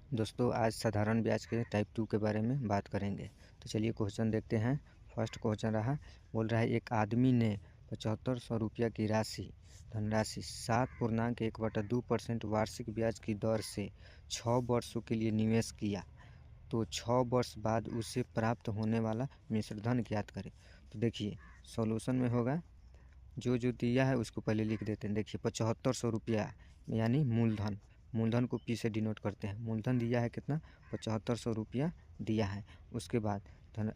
दोस्तों आज साधारण ब्याज के टाइप 2 के बारे में बात करेंगे। तो चलिए क्वेश्चन देखते हैं। फर्स्ट क्वेश्चन बोल रहा है एक आदमी ने 7500 रुपया की धनराशि 7.1/2% वार्षिक ब्याज की दर से 6 वर्षों के लिए निवेश किया। तो 6 वर्ष बाद उसे प्राप्त होने वाला मिश्र धन ज्ञात करें। तो देखिए सॉल्यूशन में होगा, जो दिया है उसको पहले लिख देते हैं। देखिए 7500 रुपया यानी मूलधन को पी से डिनोट करते हैं। मूलधन दिया है कितना, 7500 रुपया दिया है। उसके बाद धन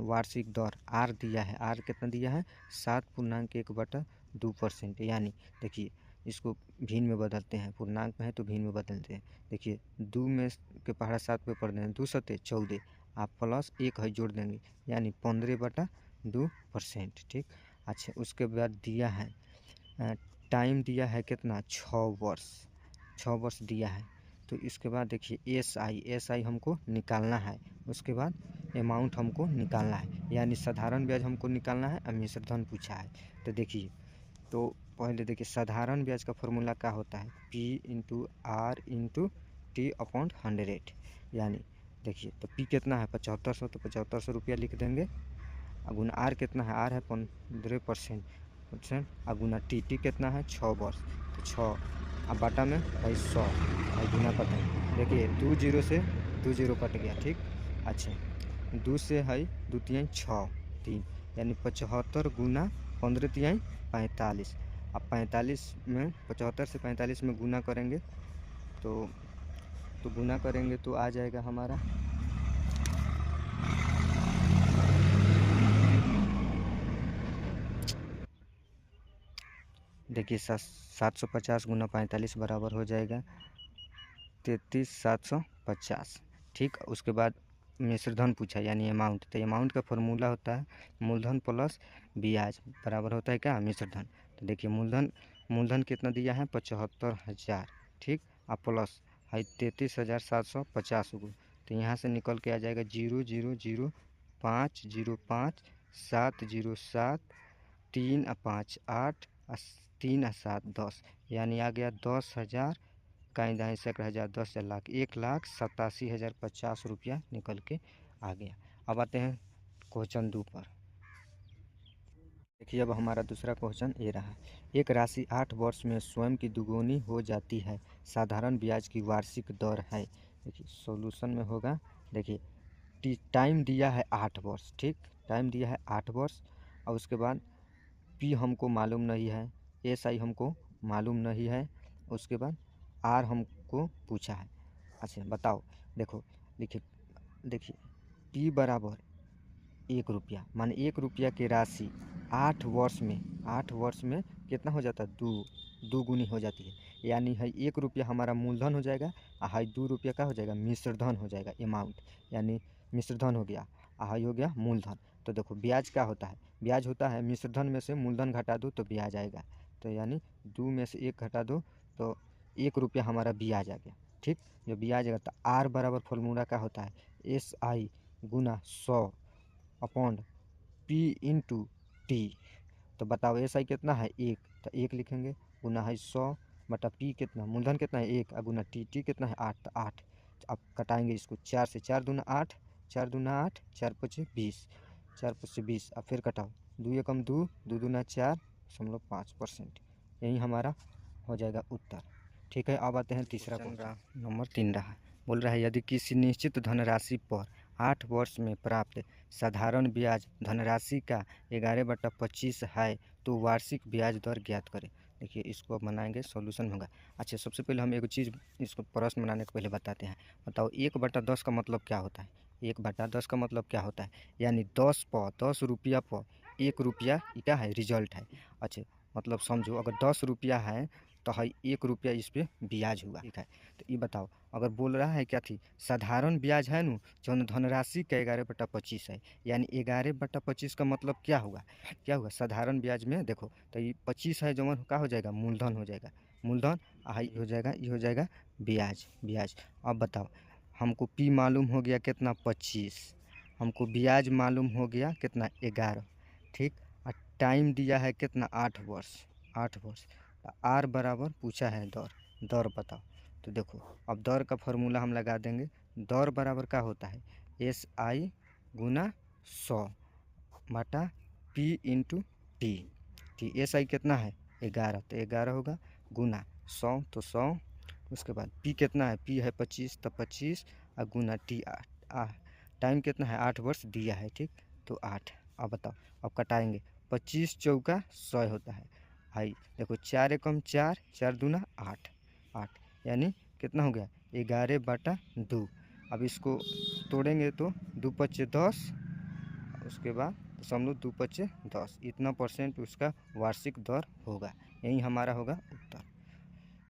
वार्षिक दर आर दिया है। आर कितना दिया है, 7.1/2%। यानी देखिए इसको भिन्न में बदलते हैं, पूर्णांक में है तो भिन्न में बदलते हैं। देखिए 2 में के पहाड़ा 7 पे पढ़ देंगे, 2 सत्ते 14, आप प्लस 1 है जोड़ देंगे यानी 15/2%। ठीक। अच्छा उसके बाद दिया है टाइम दिया है कितना, 6 वर्ष दिया है। तो इसके बाद देखिए एस आई हमको निकालना है। उसके बाद अमाउंट हमको निकालना है, यानी साधारण ब्याज हमको निकालना है और मिश्र धन पूछा है। तो देखिए तो पहले देखिए साधारण ब्याज का फॉर्मूला क्या होता है, P into R into T upon 100। यानी देखिए तो P कितना है 7500, तो 7500 रुपया लिख देंगे। गुना आर कितना है, आर है 15% गुना टी कितना है 6 वर्ष, तो 6 अब बाटा में भाई 100 भाई गुना कर देंगे। देखिए 2 जीरो से 2 जीरो कट गया। ठीक। अच्छा 2 से है 2 तिहाई 6 3 यानी 75 गुना 15 तिहाई 45। अब 45 में 75 से 45 में गुना करेंगे तो गुना करेंगे तो आ जाएगा हमारा देखिए 750 गुना 45 बराबर हो जाएगा 33,750। ठीक। उसके बाद मिश्र धन पूछा यानी अमाउंट। तो अमाउंट का फॉर्मूला होता है मूलधन प्लस ब्याज बराबर होता है क्या, मिश्र धन। तो देखिए मूलधन कितना दिया है 75,000। ठीक। और प्लस है 33,750 को। तो यहाँ से निकल के आ जाएगा 0000505 707 3 और 5 8 और 3 और 7 10, यानी आ गया 10,000 कहीं दाएँ सैकड़ा हज़ार 10 लाख 1,87,050 रुपया निकल के आ गया। अब आते हैं क्वेश्चन 2 पर। देखिए अब हमारा दूसरा क्वेश्चन ये रहा, एक राशि 8 वर्ष में स्वयं की दुगुनी हो जाती है, साधारण ब्याज की वार्षिक दर है। देखिए सॉल्यूशन में होगा, देखिए टाइम दिया है 8 वर्ष। ठीक। टाइम दिया है 8 वर्ष और उसके बाद पी हमको मालूम नहीं है, एस आई हमको मालूम नहीं है, उसके बाद आर हमको पूछा है। अच्छा बताओ, देखो देखिए पी बराबर 1 रुपया, माने 1 रुपया की राशि 8 वर्ष में कितना हो जाता है, दो गुनी हो जाती है। यानी है 1 रुपया हमारा मूलधन हो जाएगा और है 2 रुपया का हो जाएगा मिश्र धन हो जाएगा, अमाउंट यानी मिश्र धन हो गया और हो गया मूलधन। तो देखो ब्याज क्या होता है, ब्याज होता है मिश्र धन में से मूलधन घटा दो तो ब्याज आएगा। तो यानी 2 में से 1 घटा दो तो 1 रुपया हमारा ब्याज आ गया। ठीक। जो ब्याज आएगा तो आर बराबर फॉर्मूला क्या होता है, S I Guna 100 upon P into T. तो बताओ एस आई कितना है 1, तो 1 लिखेंगे गुना है 100 बटा पी कितना, मूलधन कितना है 1 गुना टी कितना है 8, तो 8। अब कटाएंगे इसको 4 से, 4 दूना 8, 4 दूना 8, 4 पचे 20, 4 पचे 20। अब फिर कटाओ 2 एकम 2, 2 दूना 4.5%। यही हमारा हो जाएगा उत्तर। ठीक है। अब आते हैं तीसरा क्वेश्चन, नंबर 3 रहा, बोल रहा है यदि किसी निश्चित धनराशि पर 8 वर्ष में प्राप्त साधारण ब्याज धनराशि का 11/25 है तो वार्षिक ब्याज दर ज्ञात करें। देखिए इसको अब बनाएंगे, सॉल्यूशन होगा। अच्छा सबसे पहले हम एक चीज़ इसको प्रश्न बनाने के पहले बताते हैं। बताओ 1/10 का मतलब क्या होता है, 1/10 का मतलब क्या होता है, यानी 10 रुपया पर 1 रुपया क्या है, रिजल्ट है। अच्छा मतलब समझो अगर 10 रुपया है तो है 1 रुपया इस पर ब्याज हुआ। ठीक है। तो ये बताओ अगर बोल रहा है क्या थी, साधारण ब्याज है न जौन धनराशि का 11/25 है, यानी 11/25 का मतलब क्या हुआ, साधारण ब्याज में देखो तो ये 25 है जौन क्या हो जाएगा, मूलधन हो जाएगा, मूलधन ये हो जाएगा ब्याज। अब बताओ हमको पी मालूम हो गया कितना 25, हमको ब्याज मालूम हो गया कितना 11। ठीक। और टाइम दिया है कितना 8 वर्ष। आर बराबर पूछा है दर बताओ। तो देखो अब दौर का फॉर्मूला हम लगा देंगे। दौर बराबर क्या होता है, SI गुना 100 बटा P इंटू टी। SI कितना है 11, तो 11 होगा गुना 100 तो 100, उसके बाद P कितना है, P है 25 तो 25 और गुना टी टाइम कितना है 8 वर्ष दिया है, ठीक, तो 8। अब बताओ, अब कटाएंगे 25 चौका 100 होता है भाई, देखो 4 एकम 4, 4 दूना 8, 8 यानी कितना हो गया 11 बटा 2। अब इसको तोड़ेंगे तो 2 पच्चे 10, उसके बाद दशमलव 2 पच्चे 10, इतना % उसका वार्षिक दर होगा। यही हमारा होगा